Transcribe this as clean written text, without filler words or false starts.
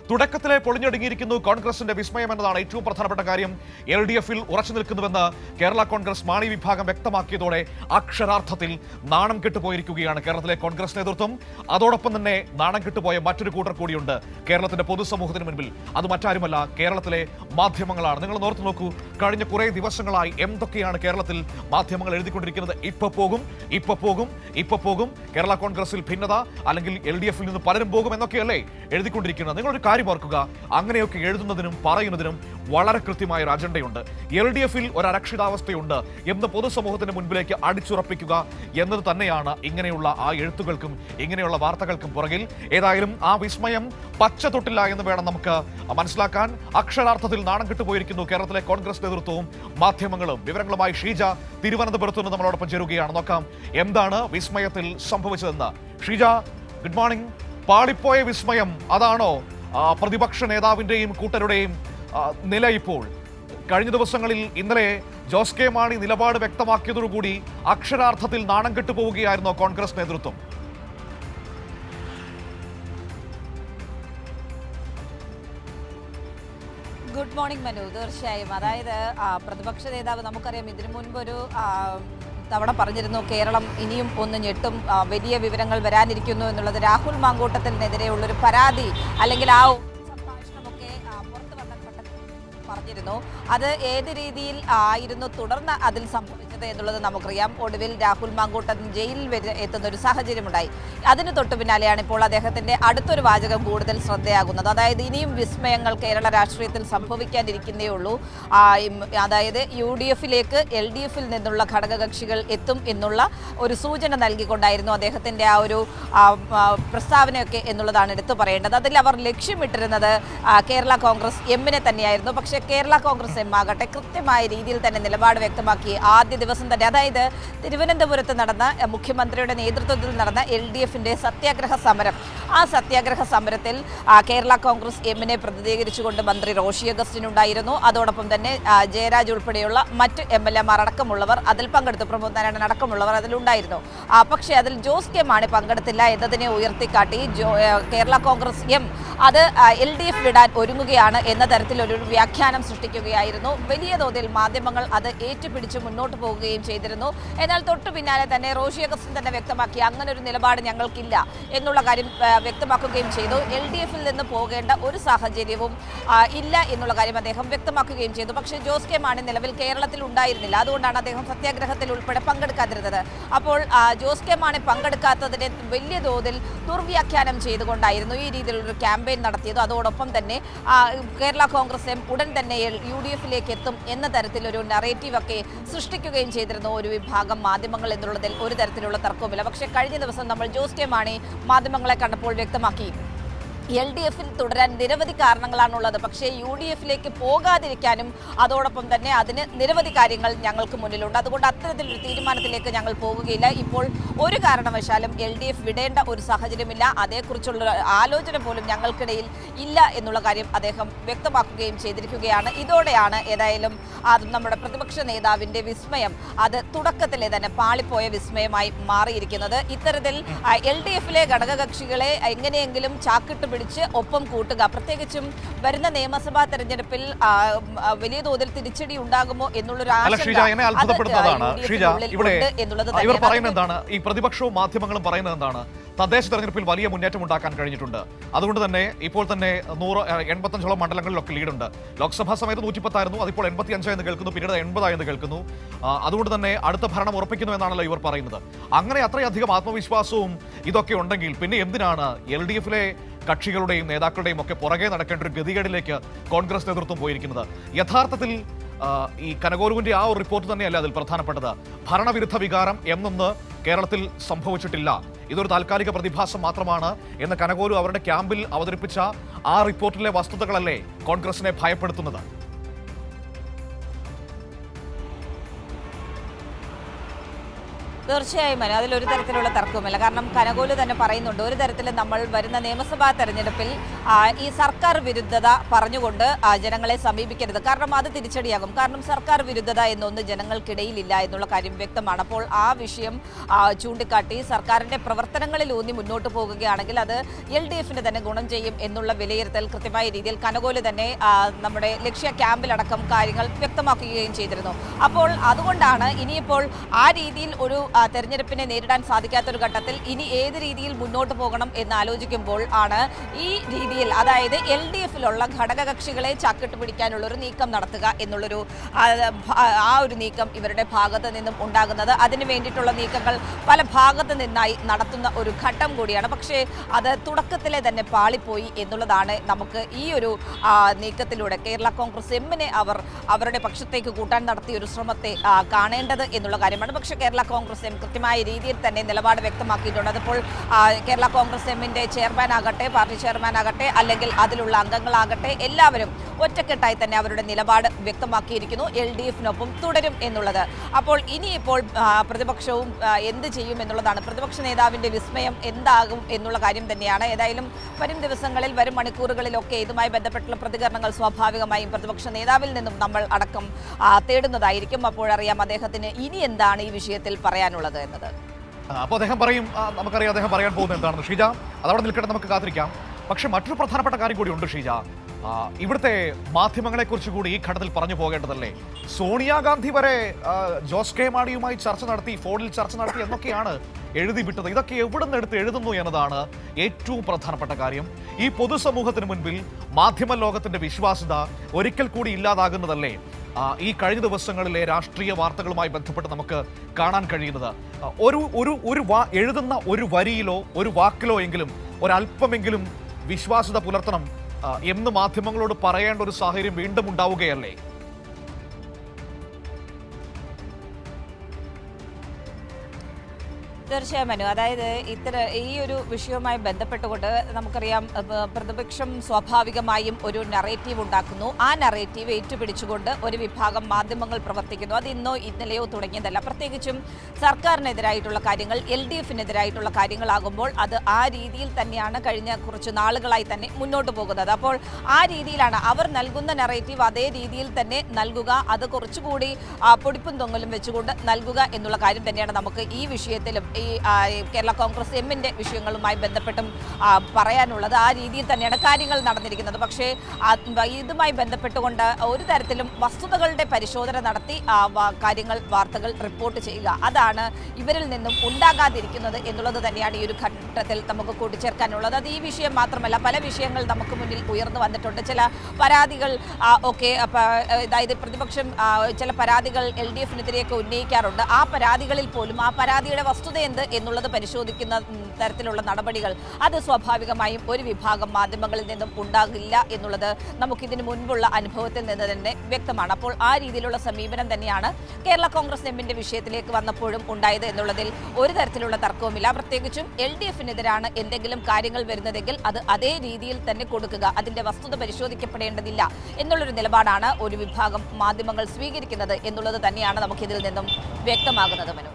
തുടക്കത്തിലെ പൊളിഞ്ഞൊടുങ്ങിയിരിക്കുന്നു കോൺഗ്രസിന്റെ വിസ്മയം എന്നതാണ് ഏറ്റവും പ്രധാനപ്പെട്ട കാര്യം. LDF-ൽ ഉറച്ചു നിൽക്കുന്നുവെന്ന് കേരള കോൺഗ്രസ് മാണി വിഭാഗം വ്യക്തമാക്കിയതോടെ അക്ഷരാർത്ഥത്തിൽ നാണം കെട്ടുപോയിരിക്കുകയാണ് കേരളത്തിലെ കോൺഗ്രസ് നേതൃത്വം. അതോടൊപ്പം തന്നെ നാണം കെട്ടുപോയ മറ്റൊരു കൂട്ടർ കൂടിയുണ്ട് കേരളത്തിന്റെ പൊതുസമൂഹത്തിന് മുൻപിൽ. അത് മറ്റാരുമല്ല, കേരളത്തിലെ മാധ്യമങ്ങളാണ്. നിങ്ങൾ ഓർത്തു നോക്കൂ, കഴിഞ്ഞ കുറേ ദിവസങ്ങളായി എന്തൊക്കെയാണ് കേരളത്തിൽ മാധ്യമങ്ങൾ എഴുതിക്കൊണ്ടിരിക്കുന്നത്. ഇപ്പൊ പോകും, കേരള കോൺഗ്രസിൽ ഭിന്നത, അല്ലെങ്കിൽ LDF-ൽ നിന്ന് പലരും പോകും എന്നൊക്കെയല്ലേ എഴുതിക്കൊണ്ടിരിക്കുന്നത്. നിങ്ങളൊരു കാര്യം ഓർക്കുക, അങ്ങനെയൊക്കെ എഴുതുന്നതിനും പറയുന്നതിനും വളരെ കൃത്യമായ ഒരു അജണ്ടയുണ്ട്. LDF-ൽ ഒരു അരക്ഷിതാവസ്ഥയുണ്ട് എന്ന് പൊതുസമൂഹത്തിന് മുൻപിലേക്ക് അടിച്ചുറപ്പിക്കുക എന്നത് തന്നെയാണ് ഇങ്ങനെയുള്ള ആ എഴുത്തുകൾക്കും ഇങ്ങനെയുള്ള വാർത്തകൾക്കും പുറകിൽ. ഏതായാലും ആ വിസ്മയം പച്ച തൊട്ടില്ല എന്ന് വേണം നമുക്ക് മനസ്സിലാക്കാൻ. അക്ഷരാർത്ഥത്തിൽ നാണം കെട്ടുപോയിരിക്കുന്നു കേരളത്തിലെ കോൺഗ്രസ് നേതൃത്വവും മാധ്യമങ്ങളും. വിവരങ്ങളുമായി ഷീജ തിരുവനന്തപുരത്ത് നിന്ന് നമ്മളോടൊപ്പം ചേരുകയാണ്. നോക്കാം എന്താണ് വിസ്മയത്തിൽ സംഭവിച്ചതെന്ന്. Sheeja, good morning. പാളിപ്പോയ വിസ്മയം അതാണോ പ്രതിപക്ഷ നേതാവിന്റെയും കൂട്ടരുടെയും നില ഇപ്പോൾ? കഴിഞ്ഞ ദിവസങ്ങളിൽ ഇന്നലെ ജോസ് കെ മാണി നിലപാട് വ്യക്തമാക്കിയതോടുകൂടി അക്ഷരാർത്ഥത്തിൽ നാണം കെട്ടുപോവുകയായിരുന്നോ കോൺഗ്രസ് നേതൃത്വം? Good morning Manu. തീർച്ചയായും, അതായത് പ്രതിപക്ഷ നേതാവ് നമുക്കറിയാം ഇതിനു മുൻപ് ഒരു തവണ പറഞ്ഞിരുന്നു കേരളം ഇനിയും ഒന്ന് ഞെട്ടും, വലിയ വിവരങ്ങൾ വരാനിരിക്കുന്നു എന്നുള്ളത്. രാഹുൽ മാങ്കൂട്ടത്തിനെതിരെയുള്ളൊരു പരാതി അല്ലെങ്കിൽ ആ സംഭാഷണമൊക്കെ പുറത്തു വന്ന ഘട്ടത്തിൽ പറഞ്ഞിരുന്നു. അത് ഏത് രീതിയിൽ ആയിരുന്നു തുടർന്ന് അതിൽ സംഭവിച്ചത് എന്നുള്ളത് നമുക്കറിയാം. ഒടുവിൽ രാഹുൽ മാങ്കൂട്ടൻ ജയിലിൽ എത്തുന്ന ഒരു സാഹചര്യമുണ്ടായി. അതിന് തൊട്ടു പിന്നാലെയാണ് ഇപ്പോൾ അദ്ദേഹത്തിന്റെ അടുത്തൊരു വാചകം കൂടുതൽ ശ്രദ്ധയാകുന്നത്. അതായത് ഇനിയും വിസ്മയങ്ങൾ കേരള രാഷ്ട്രീയത്തിൽ സംഭവിക്കാനിരിക്കുന്നേ ഉള്ളൂ. അതായത് UDF-ലേക്ക് LDF-ൽ നിന്നുള്ള ഘടകകക്ഷികൾ എത്തും എന്നുള്ള ഒരു സൂചന നൽകിക്കൊണ്ടായിരുന്നു അദ്ദേഹത്തിന്റെ ആ ഒരു പ്രസ്താവനയൊക്കെ എന്നുള്ളതാണ് എടുത്തു പറയേണ്ടത്. അതിൽ അവർ ലക്ഷ്യമിട്ടിരുന്നത് കേരള കോൺഗ്രസ് എമ്മിനെ തന്നെയായിരുന്നു. പക്ഷേ കേരള കോൺഗ്രസ് എം ആകട്ടെ കൃത്യമായ രീതിയിൽ തന്നെ നിലപാട് വ്യക്തമാക്കി. ആദ്യ ദിവസം തന്നെ, അതായത് തിരുവനന്തപുരത്ത് നടന്ന മുഖ്യമന്ത്രിയുടെ നേതൃത്വത്തിൽ നടന്ന LDF-ന്റെ സത്യാഗ്രഹ സമരം, ആ സത്യാഗ്രഹ സമരത്തിൽ കേരള കോൺഗ്രസ് എമ്മിനെ പ്രതിനിധീകരിച്ചുകൊണ്ട് മന്ത്രി റോഷി അഗസ്റ്റിൻ ഉണ്ടായിരുന്നു. അതോടൊപ്പം തന്നെ ജയരാജ് ഉൾപ്പെടെയുള്ള മറ്റ് MLA-മാർ അടക്കമുള്ളവർ അതിൽ പങ്കെടുത്തു. പ്രമോദ് നാരായണൻ അടക്കമുള്ളവർ അതിലുണ്ടായിരുന്നു. പക്ഷേ അതിൽ ജോസ് കെ മാണി പങ്കെടുത്തില്ല എന്നതിനെ ഉയർത്തിക്കാട്ടി കേരള കോൺഗ്രസ് എം അത് LDF വിടാൻ ഒരുങ്ങുകയാണ് എന്ന തരത്തിലൊരു വ്യാഖ്യാനം സൃഷ്ടിക്കുകയായിരുന്നു. വലിയ തോതിൽ മാധ്യമങ്ങൾ അത് ഏറ്റുപിടിച്ച് മുന്നോട്ട് പോവുകയും ചെയ്തിരുന്നു. എന്നാൽ തൊട്ടു പിന്നാലെ തന്നെ റോഷി അഗസ്റ്റിൻ തന്നെ വ്യക്തമാക്കി അങ്ങനെ ഒരു നിലപാട് ഞങ്ങൾക്കില്ല എന്നുള്ള കാര്യം വ്യക്തമാക്കുകയും ചെയ്തു. LDF-ൽ നിന്ന് പോകേണ്ട ഒരു സാഹചര്യവും ഇല്ല എന്നുള്ള കാര്യം അദ്ദേഹം വ്യക്തമാക്കുകയും ചെയ്തു. പക്ഷേ ജോസ് കെ മാണി നിലവിൽ കേരളത്തിൽ ഉണ്ടായിരുന്നില്ല. അതുകൊണ്ടാണ് അദ്ദേഹം സത്യാഗ്രഹത്തിൽ ഉൾപ്പെടെ പങ്കെടുക്കാതിരുന്നത്. അപ്പോൾ ജോസ് കെ മാണി പങ്കെടുക്കാത്തതിനെ വലിയ തോതിൽ ദുർവ്യാഖ്യാനം ചെയ്തുകൊണ്ടായിരുന്നു ഈ രീതിയിലൊരു ക്യാമ്പയിൻ നടത്തിയത്. അതോടൊപ്പം തന്നെ കേരള കോൺഗ്രസ് എം ഉടൻ തന്നെ UDF-ലേക്ക് എത്തും എന്ന തരത്തിലൊരു നറേറ്റീവൊക്കെ സൃഷ്ടിക്കുകയും ചെയ്തിരുന്നു ഒരു വിഭാഗം മാധ്യമങ്ങൾ എന്നുള്ളതിൽ ഒരു തരത്തിലുള്ള തർക്കവുമില്ല. പക്ഷേ കഴിഞ്ഞ ദിവസം നമ്മൾ ജോസ് കെ മാണി മാധ്യമങ്ങളെ കണ്ടപ്പോൾ വ്യക്തമാക്കി LDF-ൽ തുടരാൻ നിരവധി കാരണങ്ങളാണുള്ളത്. പക്ഷേ UDF-ലേക്ക് പോകാതിരിക്കാനും അതോടൊപ്പം തന്നെ അതിന് നിരവധി കാര്യങ്ങൾ ഞങ്ങൾക്ക് മുന്നിലുണ്ട്. അതുകൊണ്ട് അത്തരത്തിലൊരു തീരുമാനത്തിലേക്ക് ഞങ്ങൾ പോകുകയില്ല. ഇപ്പോൾ ഒരു കാരണവശാലും LDF വിടേണ്ട ഒരു സാഹചര്യമില്ല. അതേക്കുറിച്ചുള്ള ആലോചന പോലും ഞങ്ങൾക്കിടയിൽ ഇല്ല എന്നുള്ള കാര്യം അദ്ദേഹം വ്യക്തമാക്കുകയും ചെയ്തിരിക്കുകയാണ്. ഇതോടെയാണ് ഏതായാലും നമ്മുടെ പ്രതിപക്ഷ നേതാവിൻ്റെ വിസ്മയം അത് തുടക്കത്തിലെ തന്നെ പാളിപ്പോയ വിസ്മയമായി മാറിയിരിക്കുന്നത്. ഇത്തരത്തിൽ LDF-ലെ ഘടകകക്ഷികളെ എങ്ങനെയെങ്കിലും ചാക്കിട്ട് പിടിച്ച് ഒപ്പം കൂട്ടുക, പ്രത്യേകിച്ചും വരുന്ന നിയമസഭാ തെരഞ്ഞെടുപ്പിൽ വലിയ തോതിൽ തിരിച്ചടി ഉണ്ടാകുമോ എന്നുള്ളൊരു ഇവർ പറയുന്നത് എന്താണ്, ഈ പ്രതിപക്ഷവും മാധ്യമങ്ങളും പറയുന്നത് എന്താണ്, തദ്ദേശ തെരഞ്ഞെടുപ്പിൽ വലിയ മുന്നേറ്റം ഉണ്ടാക്കാൻ കഴിഞ്ഞിട്ടുണ്ട്. അതുകൊണ്ട് തന്നെ ഇപ്പോൾ തന്നെ 185 മണ്ഡലങ്ങളിലൊക്കെ ലീഡുണ്ട്. ലോക്സഭാ സമയത്ത് 110 ആയിരുന്നു, അതിപ്പോൾ 85 എന്ന് കേൾക്കുന്നു, പിന്നീട് 80 എന്ന് കേൾക്കുന്നു. അതുകൊണ്ട് തന്നെ അടുത്ത ഭരണം ഉറപ്പിക്കുന്നു എന്നാണല്ലോ ഇവർ പറയുന്നത്. അങ്ങനെ അത്രയധികം ആത്മവിശ്വാസവും ഇതൊക്കെ ഉണ്ടെങ്കിൽ പിന്നെ എന്തിനാണ് LDF-ലെ കക്ഷികളുടെയും നേതാക്കളുടെയും ഒക്കെ പുറകെ നടക്കേണ്ട ഒരു ഗതികേടിലേക്ക് കോൺഗ്രസ് നേതൃത്വം പോയിരിക്കുന്നത്? യഥാർത്ഥത്തിൽ ഈ കനകോലുവിന്റെ ആ ഒരു റിപ്പോർട്ട് തന്നെയല്ല അതിൽ പ്രധാനപ്പെട്ടത്. ഭരണവിരുദ്ധ വികാരം എന്നൊന്ന് കേരളത്തിൽ സംഭവിച്ചിട്ടില്ല, ഇതൊരു താൽക്കാലിക പ്രതിഭാസം മാത്രമാണ് എന്ന് കനകോലു അവരുടെ ക്യാമ്പിൽ അവതരിപ്പിച്ച ആ റിപ്പോർട്ടിലെ വസ്തുതകളല്ലേ കോൺഗ്രസിനെ ഭയപ്പെടുത്തുന്നത്? തീർച്ചയായും മനു, അതിലൊരു തരത്തിലുള്ള തർക്കവുമില്ല. കാരണം കനകോല് തന്നെ പറയുന്നുണ്ട്, ഒരു തരത്തിൽ നമ്മൾ വരുന്ന നിയമസഭാ തെരഞ്ഞെടുപ്പിൽ ഈ സർക്കാർ വിരുദ്ധത പറഞ്ഞുകൊണ്ട് ജനങ്ങളെ സമീപിക്കരുത്. കാരണം അത് തിരിച്ചടിയാകും. കാരണം സർക്കാർ വിരുദ്ധത എന്നൊന്ന് ജനങ്ങൾക്കിടയിലില്ല എന്നുള്ള കാര്യം വ്യക്തമാണ്. അപ്പോൾ ആ വിഷയം ചൂണ്ടിക്കാട്ടി സർക്കാരിൻ്റെ പ്രവർത്തനങ്ങളിൽ ഊന്നി മുന്നോട്ട് പോകുകയാണെങ്കിൽ അത് LDFന് തന്നെ ഗുണം ചെയ്യും എന്നുള്ള വിലയിരുത്തൽ കൃത്യമായ രീതിയിൽ കനകോല് തന്നെ നമ്മുടെ ലക്ഷ്യ ക്യാമ്പിലടക്കം കാര്യങ്ങൾ വ്യക്തമാക്കുകയും ചെയ്തിരുന്നു. അപ്പോൾ അതുകൊണ്ടാണ് ഇനിയിപ്പോൾ ആ രീതിയിൽ ഒരു തെരഞ്ഞെടുപ്പിനെ നേരിടാൻ സാധിക്കാത്തൊരു ഘട്ടത്തിൽ ഇനി ഏത് രീതിയിൽ മുന്നോട്ട് പോകണം എന്ന് ആലോചിക്കുമ്പോൾ ആണ് ഈ രീതിയിൽ, അതായത് LDFിലുള്ള ഘടകകക്ഷികളെ ചാക്കിട്ട് പിടിക്കാനുള്ള ഒരു നീക്കം നടത്തുക എന്നുള്ളൊരു ആ ഒരു നീക്കം ഇവരുടെ ഭാഗത്ത് നിന്നും ഉണ്ടാകുന്നത്. അതിന് വേണ്ടിയിട്ടുള്ള നീക്കങ്ങൾ പല ഭാഗത്ത് നിന്നായി നടത്തുന്ന ഒരു ഘട്ടം കൂടിയാണ്. പക്ഷേ അത് തുടക്കത്തിലെ തന്നെ പാളിപ്പോയി എന്നുള്ളതാണ് നമുക്ക് ഈ ഒരു നീക്കത്തിലൂടെ കേരള കോൺഗ്രസ് എമ്മിനെ അവരുടെ പക്ഷത്തേക്ക് കൂട്ടാൻ നടത്തിയ ഒരു ശ്രമത്തെ കാണേണ്ടത് എന്നുള്ള കാര്യമാണ്. പക്ഷേ കേരള കോൺഗ്രസ് എം കൃത്യമായ രീതിയിൽ തന്നെ നിലപാട് വ്യക്തമാക്കിയിട്ടുണ്ട്. അതിപ്പോൾ കേരള കോൺഗ്രസ് എമ്മിൻ്റെ ചെയർമാൻ ആകട്ടെ, പാർട്ടി ചെയർമാൻ ആകട്ടെ, അല്ലെങ്കിൽ അതിലുള്ള അംഗങ്ങളാകട്ടെ, എല്ലാവരും ഒറ്റക്കെട്ടായി തന്നെ അവരുടെ നിലപാട് വ്യക്തമാക്കിയിരിക്കുന്നു. LDFനൊപ്പം തുടരും എന്നുള്ളത്. അപ്പോൾ ഇനിയിപ്പോൾ പ്രതിപക്ഷവും എന്ത് ചെയ്യും എന്നുള്ളതാണ്. പ്രതിപക്ഷ നേതാവിൻ്റെ വിസ്മയം എന്താകും എന്നുള്ള കാര്യം തന്നെയാണ്. ഏതായാലും വരും ദിവസങ്ങളിൽ, വരും മണിക്കൂറുകളിലൊക്കെ ഇതുമായി ബന്ധപ്പെട്ടുള്ള പ്രതികരണങ്ങൾ സ്വാഭാവികമായും പ്രതിപക്ഷ നേതാവിൽ നിന്നും നമ്മൾ അടക്കം തേടുന്നതായിരിക്കും. അപ്പോഴറിയാം അദ്ദേഹത്തിന് ഇനി എന്താണ് ഈ വിഷയത്തിൽ പറയാനുള്ളത് എന്നത്. അപ്പോൾ അദ്ദേഹം പറയും, നമുക്കറിയാം അദ്ദേഹം പറയാൻ പോകുന്നത് എന്താണെന്ന്. ഷീജ, അതവിടെ നിൽക്കട്ടെ, നമുക്ക് കാത്തിരിക്കാം. പക്ഷെ മറ്റൊരു പ്രധാനപ്പെട്ട കാര്യം കൂടി ഉണ്ട് ഷീജ. ഇവിടുത്തെ മാധ്യമങ്ങളെക്കുറിച്ച് കൂടി ഈ ഘട്ടത്തിൽ പറഞ്ഞു പോകേണ്ടതല്ലേ. സോണിയാഗാന്ധി വരെ ജോസ് കെ മാണിയുമായി ചർച്ച നടത്തി, ഫോണിൽ ചർച്ച നടത്തി എന്നൊക്കെയാണ് എഴുതി വിട്ടത്. ഇതൊക്കെ എവിടെ നിന്ന് എടുത്ത് എഴുതുന്നു എന്നതാണ് ഏറ്റവും പ്രധാനപ്പെട്ട കാര്യം. ഈ പൊതുസമൂഹത്തിന് മുൻപിൽ മാധ്യമ ലോകത്തിന്റെ വിശ്വാസ്യത ഒരിക്കൽ കൂടി ഇല്ലാതാകുന്നതല്ലേ ഈ കഴിഞ്ഞ ദിവസങ്ങളിലെ രാഷ്ട്രീയ വാർത്തകളുമായി ബന്ധപ്പെട്ട് നമുക്ക് കാണാൻ കഴിയുന്നത്. എഴുതുന്ന ഒരു വരിയിലോ ഒരു വാക്കിലോ എങ്കിലും ഒരല്പമെങ്കിലും വിശ്വാസ്യത പുലർത്തണം എന്ന് മാധ്യമങ്ങളോട് പറയേണ്ട ഒരു സാഹചര്യം വീണ്ടും ഉണ്ടാവുകയല്ലേ? തീർച്ചയായും മനു, അതായത് ഈ ഒരു വിഷയവുമായി ബന്ധപ്പെട്ടുകൊണ്ട് നമുക്കറിയാം പ്രതിപക്ഷം സ്വാഭാവികമായും ഒരു നറേറ്റീവ് ഉണ്ടാക്കുന്നു. ആ നറേറ്റീവ് ഏറ്റുപിടിച്ചുകൊണ്ട് ഒരു വിഭാഗം മാധ്യമങ്ങൾ പ്രവർത്തിക്കുന്നു. അത് ഇന്നോ ഇന്നലെയോ തുടങ്ങിയതല്ല. പ്രത്യേകിച്ചും സർക്കാരിനെതിരായിട്ടുള്ള കാര്യങ്ങൾ, LDFനെതിരായിട്ടുള്ള കാര്യങ്ങളാകുമ്പോൾ അത് ആ രീതിയിൽ തന്നെയാണ് കഴിഞ്ഞ കുറച്ച് നാളുകളായി തന്നെ മുന്നോട്ട് പോകുന്നത്. അപ്പോൾ ആ രീതിയിലാണ് അവർ നൽകുന്ന നറേറ്റീവ്, അതേ രീതിയിൽ തന്നെ നൽകുക, അത് കുറച്ചുകൂടി പൊടിപ്പും തൊങ്ങലും വെച്ചുകൊണ്ട് നൽകുക എന്നുള്ള കാര്യം തന്നെയാണ് നമുക്ക് ഈ വിഷയത്തിലും ഈ കേരള കോൺഗ്രസ് എമ്മിൻ്റെ വിഷയങ്ങളുമായി ബന്ധപ്പെട്ടും പറയാനുള്ളത്. ആ രീതിയിൽ തന്നെയാണ് കാര്യങ്ങൾ നടന്നിരിക്കുന്നത്. പക്ഷേ ഇതുമായി ബന്ധപ്പെട്ടുകൊണ്ട് ഒരു തരത്തിലും വസ്തുതകളുടെ പരിശോധന നടത്തി വാർത്തകൾ റിപ്പോർട്ട് ചെയ്യുക, അതാണ് ഇവരിൽ നിന്നും ഉണ്ടാകാതിരിക്കുന്നത് എന്നുള്ളത് തന്നെയാണ് ഈ ഒരു ഘട്ടത്തിൽ നമുക്ക് കൂട്ടിച്ചേർക്കാനുള്ളത്. അത് ഈ വിഷയം മാത്രമല്ല, പല വിഷയങ്ങൾ നമുക്ക് മുന്നിൽ ഉയർന്നു വന്നിട്ടുണ്ട്. ചില പരാതികൾ ഒക്കെ, അതായത് പ്രതിപക്ഷം ചില പരാതികൾ LDFനെതിരെയൊക്കെ ഉന്നയിക്കാറുണ്ട്. ആ പരാതികളിൽ പോലും ആ പരാതിയുടെ വസ്തുത എന്ത് എന്നുള്ളത് പരിശോധിക്കുന്ന തരത്തിലുള്ള നടപടികൾ അത് സ്വാഭാവികമായും ഒരു വിഭാഗം മാധ്യമങ്ങളിൽ നിന്നും ഉണ്ടാകില്ല എന്നുള്ളത് നമുക്കിതിന് മുൻപുള്ള അനുഭവത്തിൽ നിന്ന് തന്നെ വ്യക്തമാണ്. അപ്പോൾ ആ രീതിയിലുള്ള സമീപനം തന്നെയാണ് കേരള കോൺഗ്രസ് എമ്മിൻ്റെ വിഷയത്തിലേക്ക് വന്നപ്പോഴും ഉണ്ടായത് എന്നുള്ളതിൽ ഒരു തരത്തിലുള്ള തർക്കവുമില്ല. പ്രത്യേകിച്ചും LDFനെതിരാണ് എന്തെങ്കിലും കാര്യങ്ങൾ വരുന്നതെങ്കിൽ അത് അതേ രീതിയിൽ തന്നെ കൊടുക്കുക, അതിൻ്റെ വസ്തുത പരിശോധിക്കപ്പെടേണ്ടതില്ല എന്നുള്ളൊരു നിലപാടാണ് ഒരു വിഭാഗം മാധ്യമങ്ങൾ സ്വീകരിക്കുന്നത് എന്നുള്ളത് തന്നെയാണ് നമുക്കിതിൽ നിന്നും വ്യക്തമാകുന്നത് മനു.